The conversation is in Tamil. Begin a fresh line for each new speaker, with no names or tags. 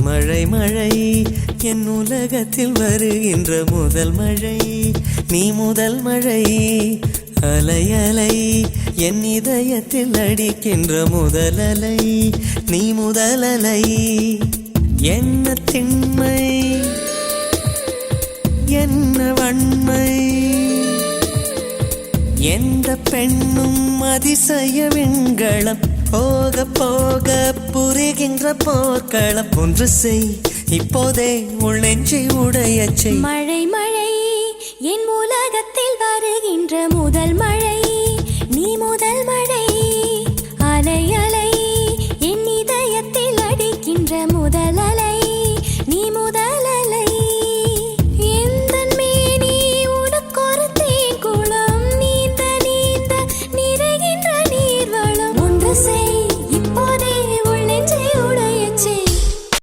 மழை மழை என் உலகத்தில் வருகின்ற முதல் மழை நீ முதல் மழை அலை அலை என் இதயத்தில் அடிக்கின்ற முதல் அலை நீ முதல் அலை என்ன திண்மை என்ன வன்மை எந்த பெண்ணும் அதிசய விண்களம் போக போக புரிகின்ற போர்க்களம் ஒன்று செய் இப்போதே உள் நெஞ்சை உடையச் செய்
மழை மழை என் உலகத்தில் வருகின்ற முதல் மழை